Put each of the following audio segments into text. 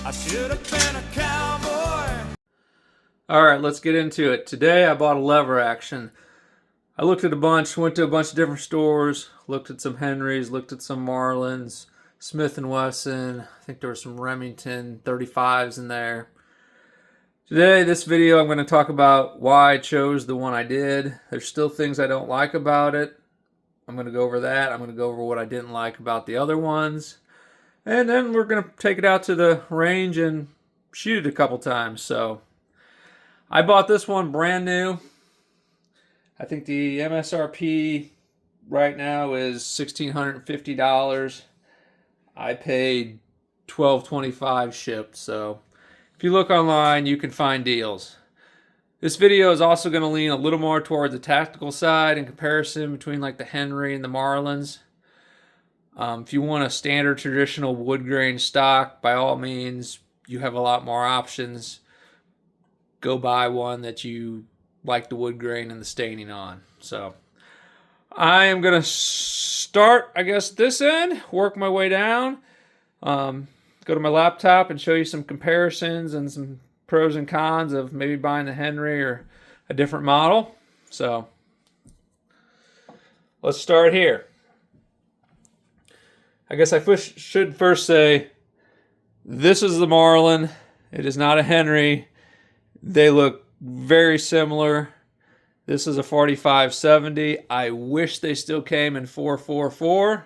I should have been a cowboy. Alright, let's get into it. Today I bought a lever action. I looked at a bunch, went to a bunch of different stores, looked at some Henrys, looked at some Marlins, Smith & Wesson. I think there were some Remington 35s in there. Today, this video, I'm going to talk about why I chose the one I did. There's still things I don't like about it. I'm going to go over that. I'm going to go over what I didn't like about the other ones. And then we're going to take it out to the range and shoot it a couple times. So, I bought this one brand new. I think the MSRP right now is $1,650. I paid $1,225 shipped, so if you look online, you can find deals. This video is also going to lean a little more towards the tactical side in comparison between like the Henry and the Marlins. If you want a standard traditional wood grain stock, by all means, you have a lot more options. Go buy one that you like the wood grain and the staining on. So I am going to start, I guess, this end, work my way down. Go to my laptop and show you some comparisons and some pros and cons of maybe buying the Henry or a different model. So let's start here. I guess I should first say this is the Marlin. It is not a Henry. They look very similar. This is a 4570. I wish they still came in 444.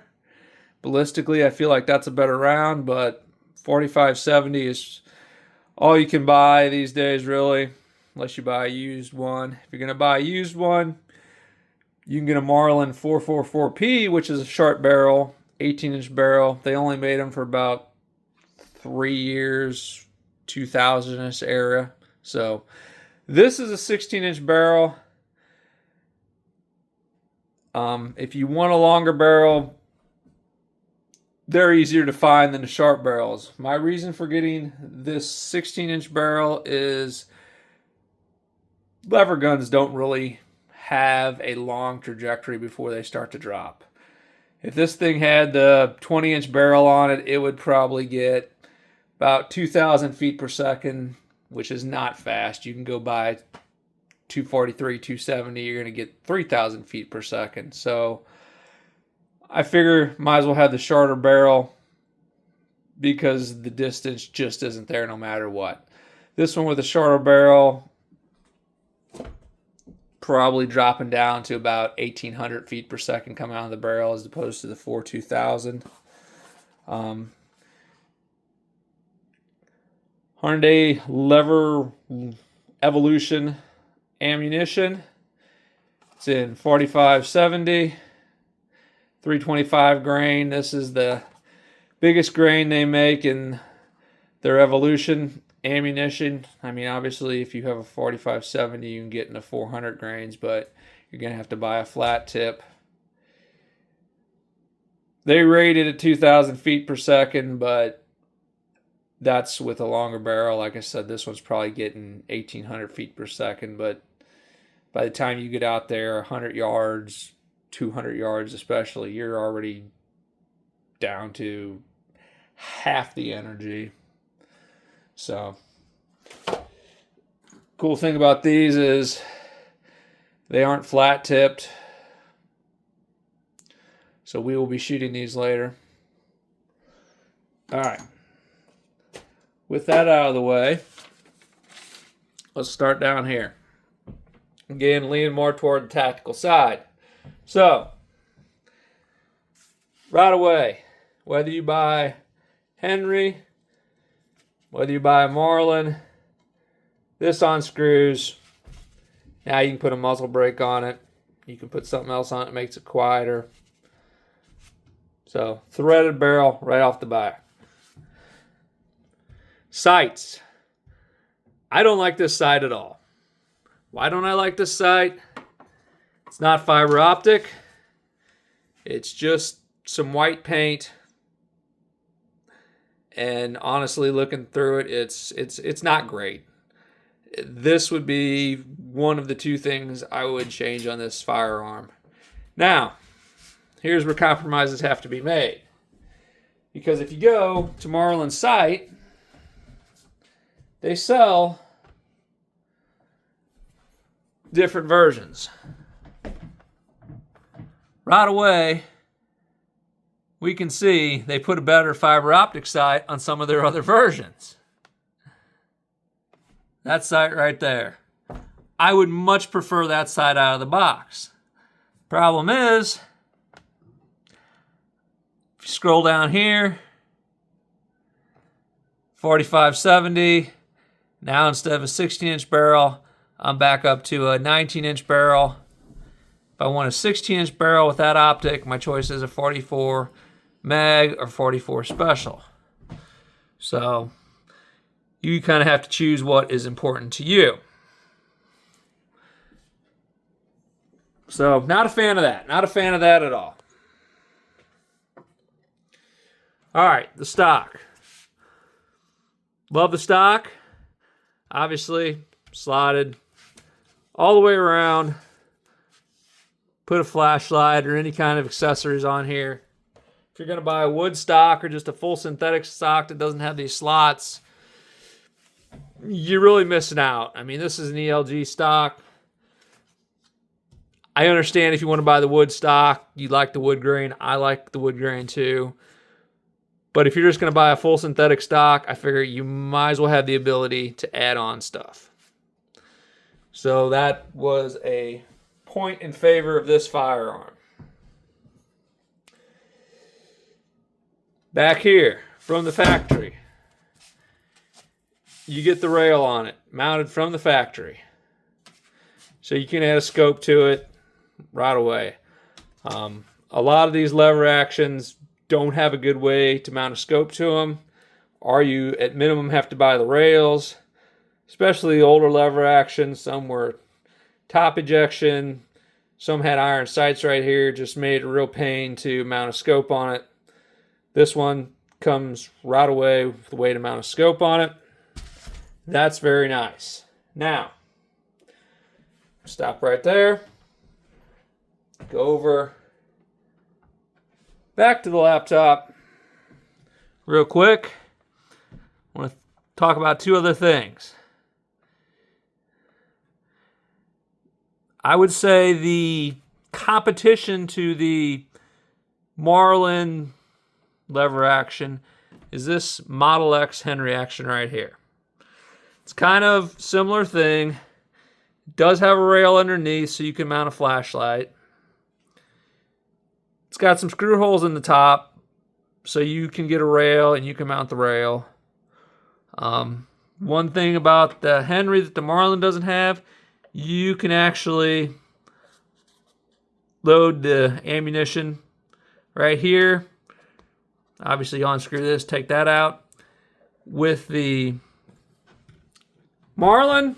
Ballistically, I feel like that's a better round, but 4570 is all you can buy these days, really, unless you buy a used one. If you're going to buy a used one, you can get a Marlin 444P, which is a sharp barrel, 18-inch barrel. They only made them for about 3 years, 2000-ish era. So this is a 16-inch barrel. If you want a longer barrel, they're easier to find than the sharp barrels. My reason for getting this 16-inch barrel is lever guns don't really have a long trajectory before they start to drop. If this thing had the 20-inch barrel on it, it would probably get about 2,000 feet per second, which is not fast. You can go by 243, 270, you're going to get 3,000 feet per second. So I figure might as well have the shorter barrel because the distance just isn't there no matter what. This one with a shorter barrel probably dropping down to about 1,800 feet per second coming out of the barrel as opposed to the 4.2000. 100-day lever evolution ammunition. It's in 4570. 325 grain. This is the biggest grain they make in their evolution ammunition. I mean, obviously, if you have a 4570, you can get into 400 grains, but you're going to have to buy a flat tip. They rated at 2,000 feet per second, but that's with a longer barrel. Like I said, this one's probably getting 1,800 feet per second, but by the time you get out there, 100 yards, 200 yards especially, you're already down to half the energy. So, cool thing about these is they aren't flat tipped. So we will be shooting these later. All right. With that out of the way, let's start down here. Again, leaning more toward the tactical side. So, right away, whether you buy Henry, whether you buy a Marlin, this unscrews. Now you can put a muzzle brake on it. You can put something else on it that makes it quieter. So, threaded barrel right off the bat. Sights. I don't like this sight at all. Why don't I like this sight? It's not fiber optic. It's just some white paint. And honestly, looking through it, it's not great. This would be one of the two things I would change on this firearm. Now, here's where compromises have to be made. Because if you go to Marlin's site, they sell different versions. Right away, we can see they put a better fiber optic sight on some of their other versions. That sight right there. I would much prefer that sight out of the box. Problem is, if you scroll down here, 4570, now instead of a 16-inch barrel, I'm back up to a 19-inch barrel. If I want a 16-inch barrel with that optic, my choice is a 44 mag or 44 special. So you kind of have to choose what is important to you. So not a fan of that. Not a fan of that at all. All right, the stock. Love the stock. Obviously, slotted all the way around. Put a flashlight or any kind of accessories on here. If you're going to buy a wood stock or just a full synthetic stock that doesn't have these slots, you're really missing out. I mean, this is an ELG stock. I understand if you want to buy the wood stock, you like the wood grain. I like the wood grain too. But if you're just going to buy a full synthetic stock, I figure you might as well have the ability to add on stuff. So that was a point in favor of this firearm. Back here, from the factory, you get the rail on it, mounted from the factory. So you can add a scope to it right away. A lot of these lever actions don't have a good way to mount a scope to them, or you at minimum have to buy the rails, especially the older lever actions. Some were top ejection, some had iron sights right here, just made a real pain to mount a scope on it. This one comes right away with the way to mount a scope on it. That's very nice. Now, stop right there. Go over back to the laptop real quick. I want to talk about two other things. I would say the competition to the Marlin lever action is this Model X Henry action right here. It's kind of similar thing. It does have a rail underneath so you can mount a flashlight. It's got some screw holes in the top so you can get a rail and you can mount the rail. One thing about the Henry that the Marlin doesn't have, you can actually load the ammunition right here. Obviously, you unscrew this, take that out. With the Marlin,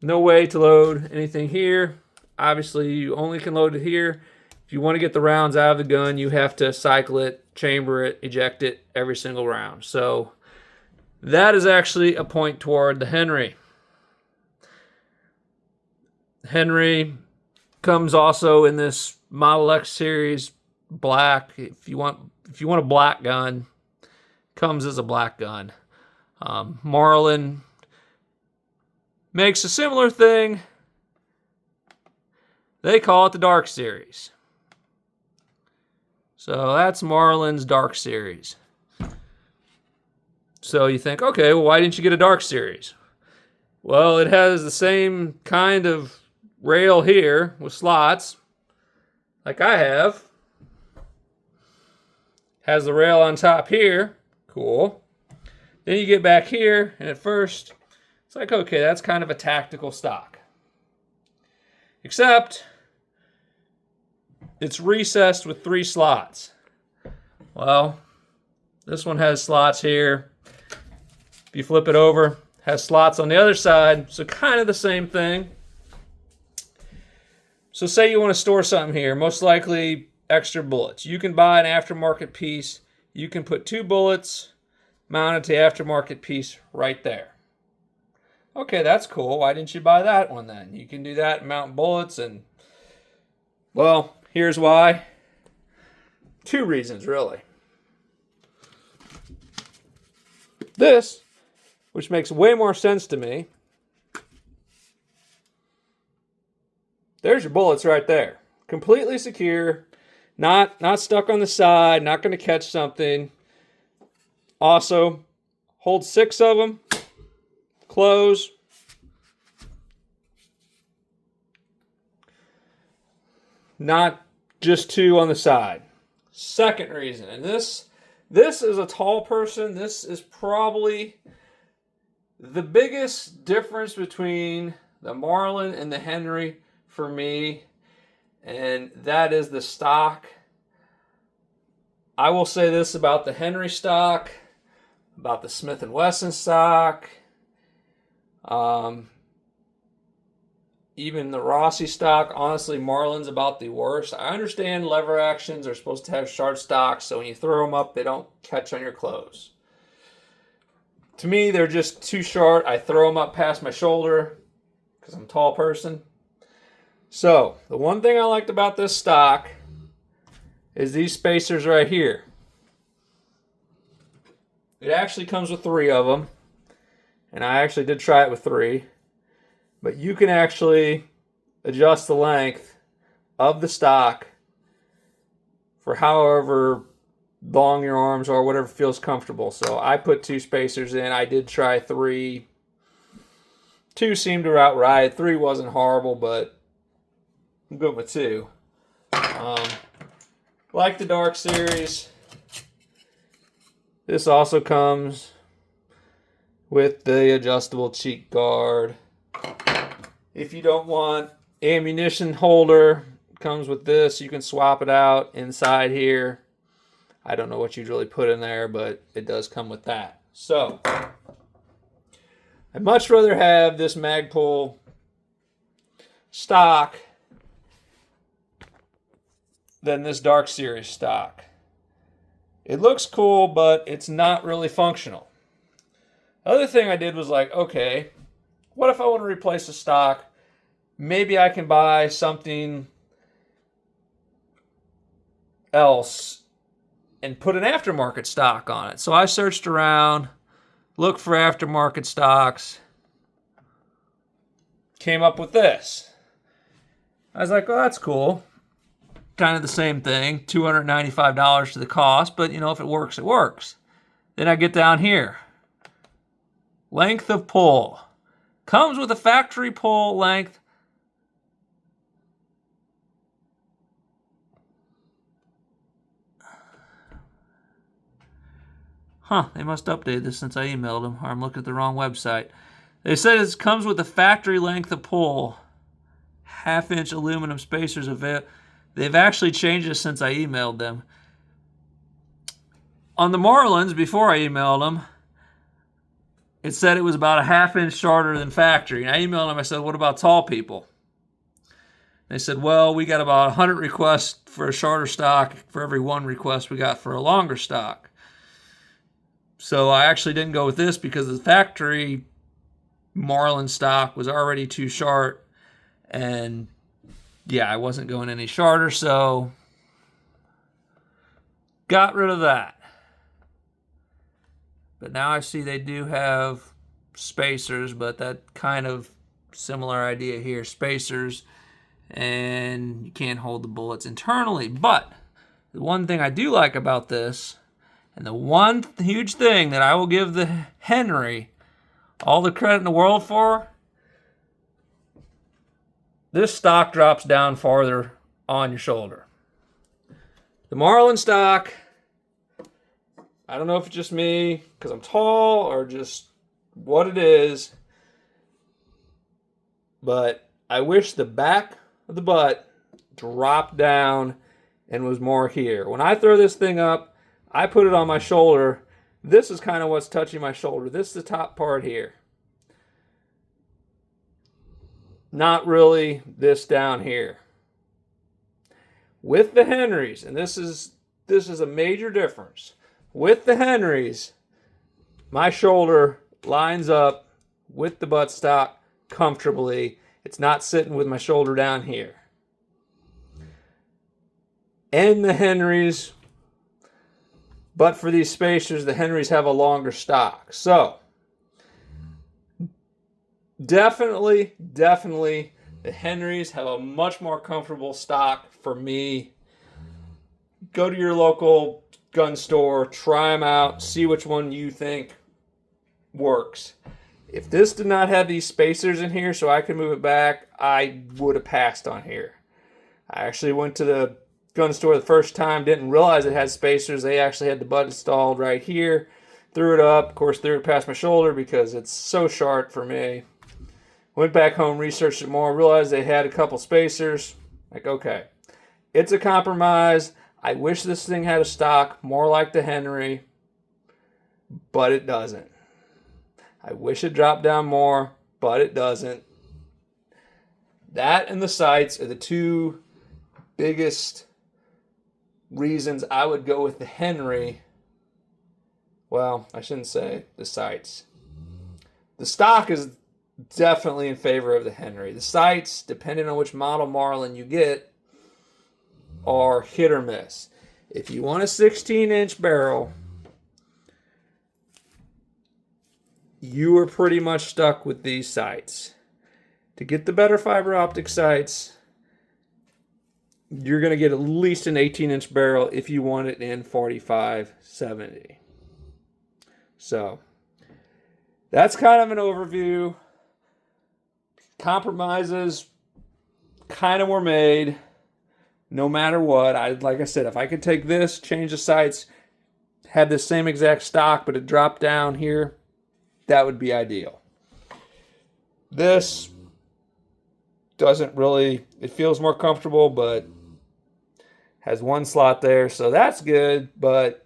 no way to load anything here. Obviously, you only can load it here. If you want to get the rounds out of the gun, you have to cycle it, chamber it, eject it every single round. So that is actually a point toward the Henry. Henry comes also in this Model X series black. If you want a black gun, comes as a black gun. Marlin makes a similar thing. They call it the Dark Series. So that's Marlin's Dark Series. So you think, okay, well, why didn't you get a Dark Series? Well, it has the same kind of rail here with slots, like I have. Has the rail on top here. Cool. Then you get back here, and at first, it's like, okay, that's kind of a tactical stock. Except, it's recessed with 3 slots. Well, this one has slots here. If you flip it over, has slots on the other side, so kind of the same thing. So say you want to store something here, most likely extra bullets. You can buy an aftermarket piece. You can put 2 bullets mounted to the aftermarket piece right there. Okay, that's cool. Why didn't you buy that one then? You can do that and mount bullets and, well, here's why. 2 reasons, really. This which makes way more sense to me. There's your bullets right there. Completely secure, not stuck on the side, not going to catch something. Also, hold 6 of them, close. Not just 2 on the side. Second reason, and this is a tall person. This is probably the biggest difference between the Marlin and the Henry for me, and that is the stock. I will say this about the Henry stock, about the Smith & Wesson stock, even the Rossi stock. Honestly, Marlin's about the worst. I understand lever actions are supposed to have short stocks, so when you throw them up, they don't catch on your clothes. To me, they're just too short. I throw them up past my shoulder because I'm a tall person. So, the one thing I liked about this stock is these spacers right here. It actually comes with 3 of them, and I actually did try it with 3. But you can actually adjust the length of the stock for however long your arms are, whatever feels comfortable. So I put 2 spacers in. I did try 3. 2 seemed to outright. 3 wasn't horrible, but I'm good with 2. Like the Dark Series, this also comes with the adjustable cheek guard. If you don't want ammunition holder, it comes with this. You can swap it out inside here. I don't know what you'd really put in there, but it does come with that. So, I'd much rather have this Magpul stock than this Dark Series stock. It looks cool, but it's not really functional. Other thing I did was like, okay, what if I want to replace the stock? Maybe I can buy something else and put an aftermarket stock on it. So I searched around, looked for aftermarket stocks, came up with this. I was like, well, that's cool. Kind of the same thing, $295 to the cost, but if it works, it works. Then I get down here. Length of pull. Comes with a factory pull length. They must update this since I emailed them, or I'm looking at the wrong website. They said it comes with a factory length of pull. 1/2-inch aluminum spacers available. They've actually changed it since I emailed them. On the Marlins, before I emailed them, it said it was about a 1/2-inch shorter than factory. And I emailed them, I said, what about tall people? They said, well, we got about 100 requests for a shorter stock for every 1 request we got for a longer stock. So I actually didn't go with this because the factory Marlin stock was already too short. And yeah, I wasn't going any shorter, so got rid of that. But now I see they do have spacers, but that kind of similar idea here, spacers, and you can't hold the bullets internally. But the one thing I do like about this, and the one huge thing that I will give the Henry all the credit in the world for, this stock drops down farther on your shoulder. The Marlin stock, I don't know if it's just me because I'm tall or just what it is, but I wish the back of the butt dropped down and was more here. When I throw this thing up, I put it on my shoulder. This is kind of what's touching my shoulder. This is the top part here. Not really this down here. With the Henrys, and this is a major difference. With the Henrys, my shoulder lines up with the buttstock comfortably. It's not sitting with my shoulder down here. And the Henrys, but for these spacers, the Henrys have a longer stock. So, Definitely, the Henrys have a much more comfortable stock for me. Go to your local gun store, try them out, see which one you think works. If this did not have these spacers in here so I could move it back, I would have passed on here. I actually went to the gun store the first time, didn't realize it had spacers. They actually had the butt installed right here. Threw it up, of course, threw it past my shoulder because it's so sharp for me. Went back home, researched it more, realized they had a couple spacers. Like, okay, it's a compromise. I wish this thing had a stock more like the Henry, but it doesn't. I wish it dropped down more, but it doesn't. That and the sights are the two biggest reasons I would go with the Henry. Well, I shouldn't say the sights. The stock is definitely in favor of the Henry. The sights, depending on which model Marlin you get, are hit or miss. If you want a 16-inch barrel, you are pretty much stuck with these sights. To get the better fiber optic sights, you're going to get at least an 18-inch barrel if you want it in 45-70. So, that's kind of an overview. Compromises kind of were made no matter what. Like I said, if I could take this, change the sights, have the same exact stock, but it dropped down here, that would be ideal. This doesn't really, it feels more comfortable, but has one slot there, so that's good, but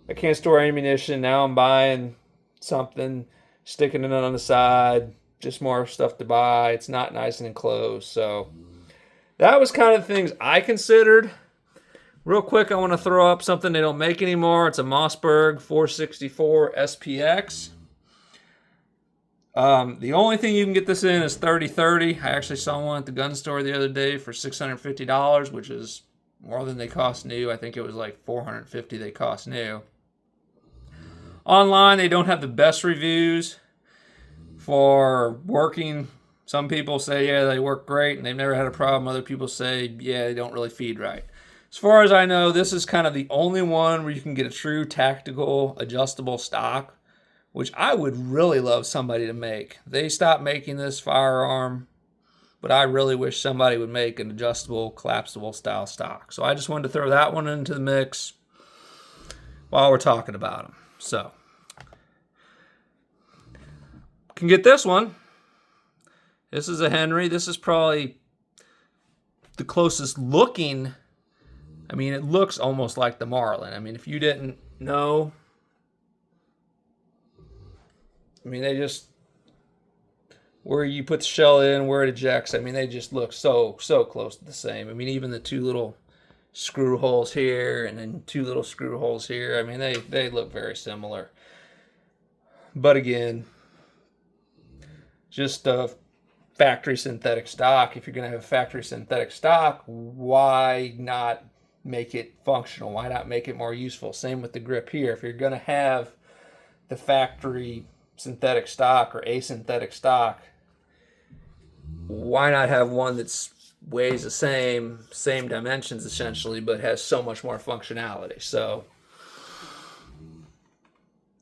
I can't store ammunition. Now I'm buying something, sticking it on the side, just more stuff to buy. It's not nice and enclosed, so that was kind of the things I considered. Real quick, I want to throw up something they don't make anymore. It's a Mossberg 464 SPX. The only thing you can get this in is 30-30. I actually saw one at the gun store the other day for $650, which is more than they cost new. I think it was like $450 they cost new. Online, they don't have the best reviews for working. Some people say, yeah, they work great and they've never had a problem. Other people say, yeah, they don't really feed right. As far as I know, this is kind of the only one where you can get a true tactical adjustable stock, which I would really love somebody to make. They stopped making this firearm, but I really wish somebody would make an adjustable, collapsible style stock. So I just wanted to throw that one into the mix while we're talking about them. So, can get this one. This is a Henry. This is probably the closest looking. I mean, it looks almost like the Marlin. I mean, if you didn't know, I mean, they just, where you put the shell in, where it ejects, I mean, they just look so close to the same. I mean, even the two little screw holes here and then two little screw holes here, I mean, they look very similar. But again, just a factory synthetic stock. If you're going to have a factory synthetic stock, why not make it functional? Why not make it more useful? Same with the grip here. If you're going to have the factory synthetic stock or asynthetic stock, why not have one that weighs the same dimensions essentially, but has so much more functionality? So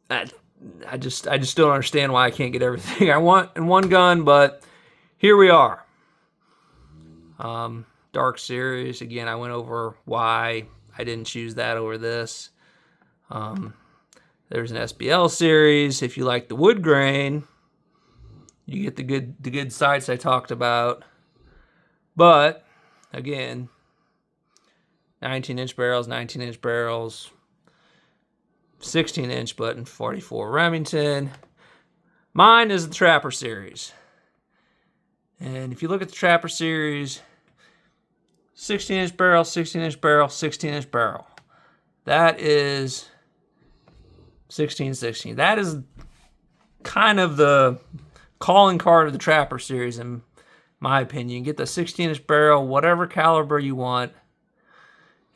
I just don't understand why I can't get everything I want in one gun, but here we are. Dark Series, again, I went over why I didn't choose that over this. There's an SBL series. If you like the wood grain, you get the good sights I talked about. But again, 19-inch barrels, 19-inch barrels, 16-inch button 44 Remington. Mine is the Trapper series. And if you look at the Trapper series, 16-inch barrel, 16-inch barrel, 16-inch barrel. That is 16-16. That is kind of the calling card of the Trapper series, in my opinion. Get the 16-inch barrel, whatever caliber you want.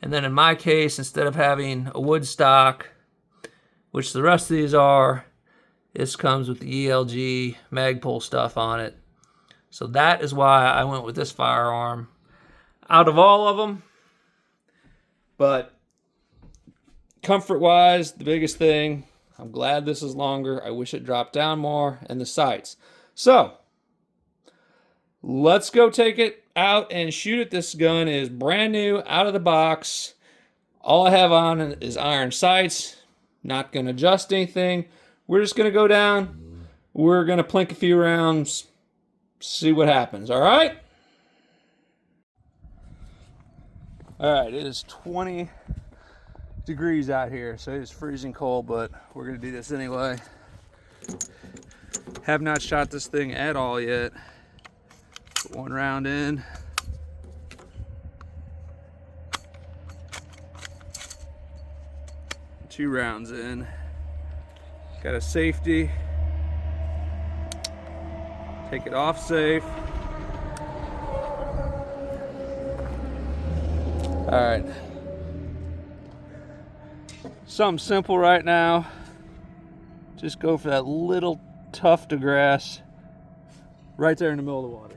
And then in my case, instead of having a wood stock, which the rest of these are, This comes with the ELG Magpul stuff on it. So that is why I went with this firearm out of all of them. But comfort-wise, the biggest thing, I'm glad this is longer. I wish it dropped down more, and the sights. So, let's go take it out and shoot it. This gun is brand new, out of the box. All I have on is iron sights. Not going to adjust anything. We're just going to go down. We're going to plink a few rounds, see what happens, all right? All right, it is 20 degrees out here, so it is freezing cold, but we're going to do this anyway. Have not shot this thing at all yet. Put one round in. Two rounds in. Got a safety. Take it off safe. All right. Something simple right now. Just go for that little tuft of grass right there in the middle of the water.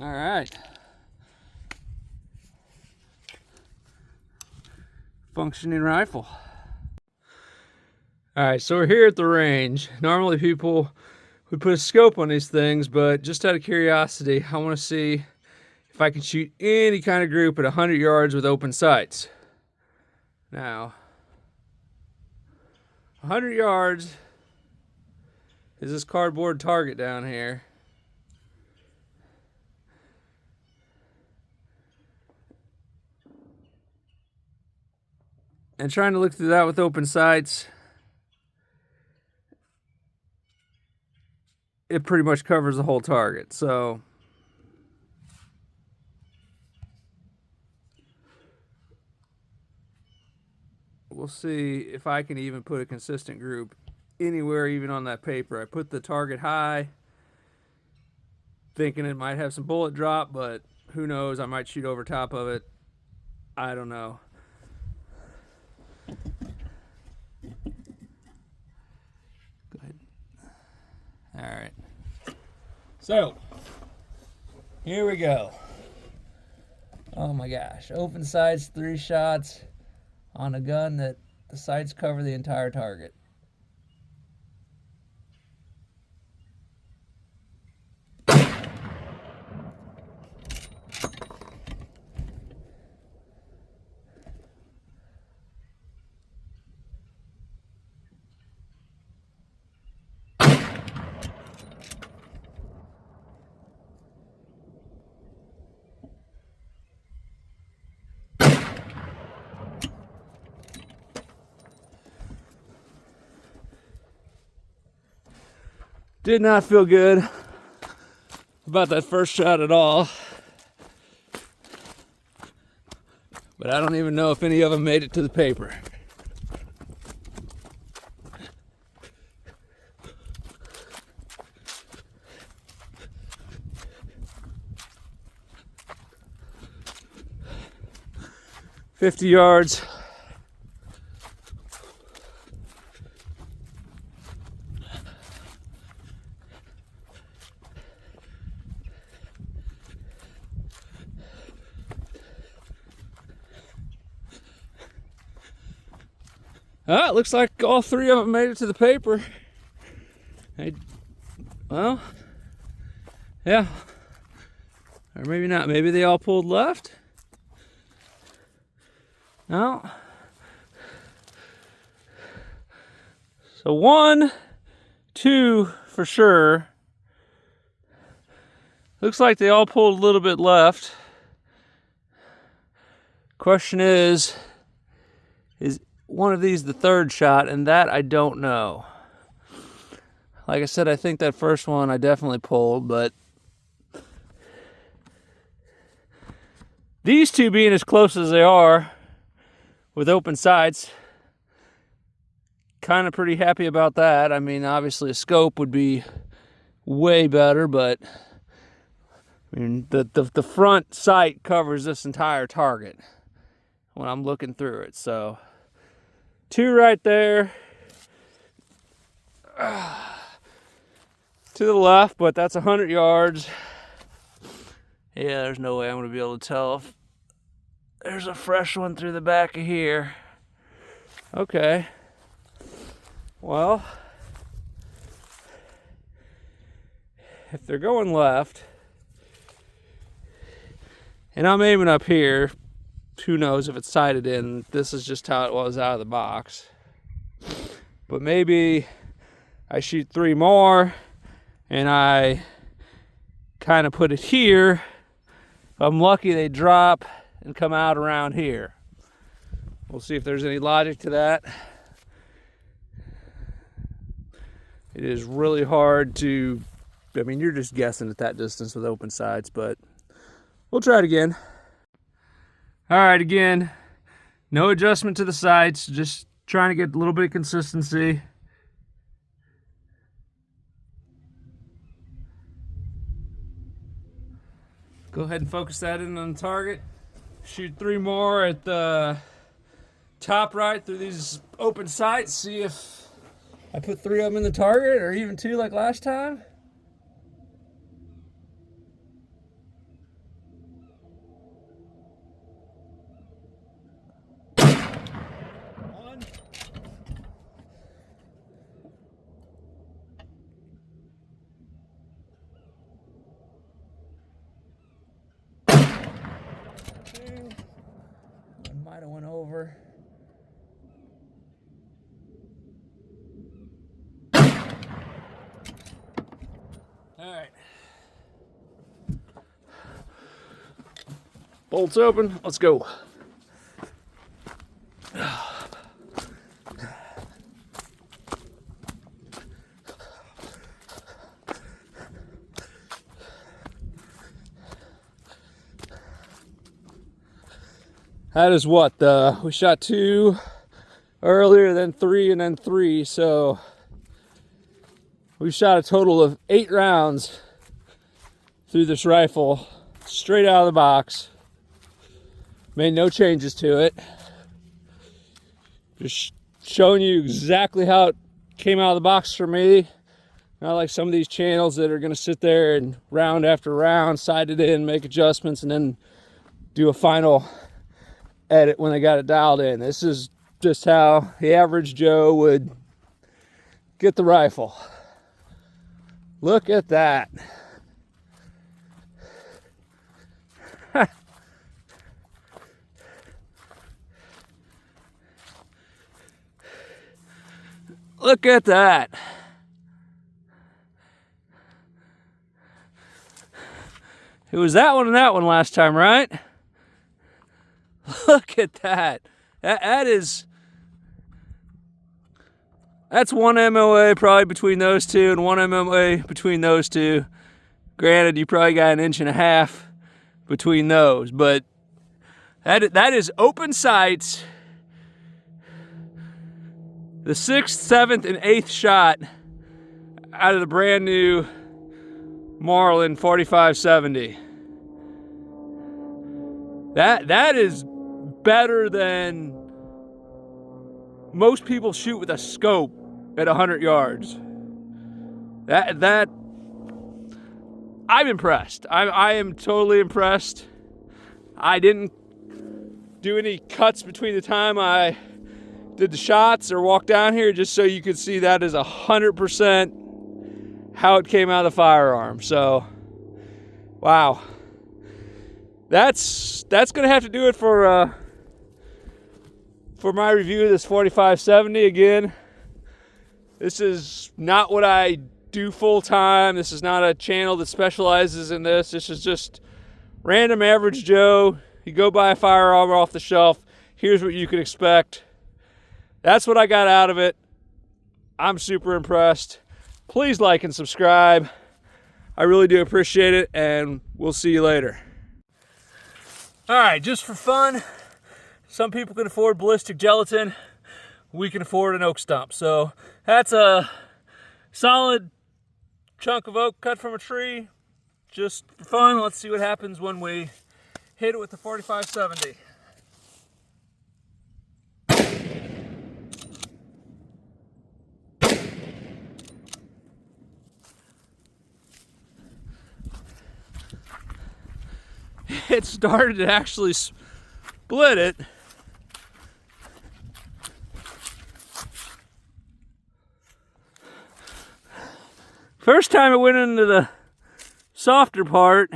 All right. Functioning rifle. All right, so we're here at the range. Normally people would put a scope on these things, but just out of curiosity, I want to see if I can shoot any kind of group at 100 yards with open sights. Now, 100 yards is this cardboard target down here. And trying to look through that with open sights, it pretty much covers the whole target. So we'll see if I can even put a consistent group anywhere, even on that paper. I put the target high, thinking it might have some bullet drop, but who knows? I might shoot over top of it. I don't know. Go ahead. All right. So, here we go. Oh my gosh. Open sights, 3 shots on a gun that the sights cover the entire target. Did not feel good about that first shot at all. But I don't even know if any of them made it to the paper. "50 yards. It looks like all 3 of them made it to the paper. Well, yeah. Or maybe not. Maybe they all pulled left. No. So 1, 2 for sure. Looks like they all pulled a little bit left. Question is one of these the third shot? And that I don't know. Like I said, I think that first one I definitely pulled, but These two being as close as they are with open sights, kind of pretty happy about that. I mean, obviously a scope would be way better, but I mean, the front sight covers this entire target when I'm looking through it. So 2 right there to the left, but that's 100 yards. Yeah, there's no way I'm going to be able to tell if there's a fresh one through the back of here. Okay. Well, if they're going left, and I'm aiming up here, who knows if it's sighted in. This is just how it was out of the box. But maybe I shoot 3 more, and I kind of put it here. If I'm lucky, they drop and come out around here. We'll see if there's any logic to that. It is really hard to, I mean, you're just guessing at that distance with open sights, but we'll try it again. All right, again, no adjustment to the sights, just trying to get a little bit of consistency. Go ahead and focus that in on the target. Shoot 3 more at the top right through these open sights. See if I put 3 of them in the target, or even 2 like last time. One. 2. I might have went over. All right. Bolts open. Let's go. That is what we shot 2 earlier, then 3, and then 3. So we shot a total of 8 rounds through this rifle, straight out of the box. Made no changes to it. Just showing you exactly how it came out of the box for me. Not like some of these channels that are going to sit there and round after round, sight it in, make adjustments, and then do a final edit when they got it dialed in. This is just how the average Joe would get the rifle. Look at that. Look at that. It was that one and that one last time, right? Look at that. That's 1 MOA probably between those two, and 1 MOA between those two. Granted, you probably got 1.5 inches between those, but that is open sights. The 6th, 7th, and 8th shot out of the brand new Marlin 4570. That is better than most people shoot with a scope at 100 yards. That I'm impressed. I am totally impressed. I didn't do any cuts between the time I did the shots or walked down here, just so you could see that is 100% how it came out of the firearm. So, wow. That's gonna have to do it for my review of this 4570. Again, this is not what I do full time. This is not a channel that specializes in this. This is just random average Joe. You go buy a firearm off the shelf. Here's what you can expect. That's what I got out of it. I'm super impressed. Please like and subscribe. I really do appreciate it, and we'll see you later. All right, just for fun, some people can afford ballistic gelatin. We can afford an oak stump. So that's a solid chunk of oak cut from a tree. Just for fun, let's see what happens when we hit it with the 4570. It started to actually split it. First time it went into the softer part,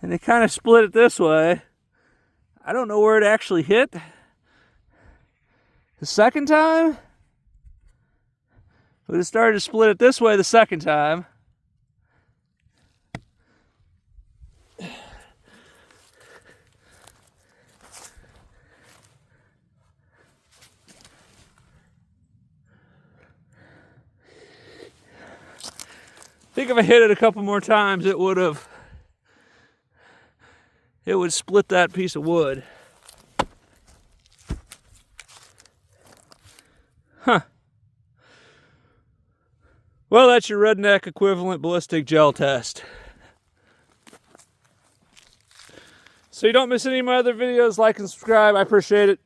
and it kind of split it this way. I don't know where it actually hit. The second time, but it started to split it this way the second time. I think if I hit it a couple more times, it would split that piece of wood. Huh. Well, that's your redneck equivalent ballistic gel test. So you don't miss any of my other videos, like and subscribe. I appreciate it.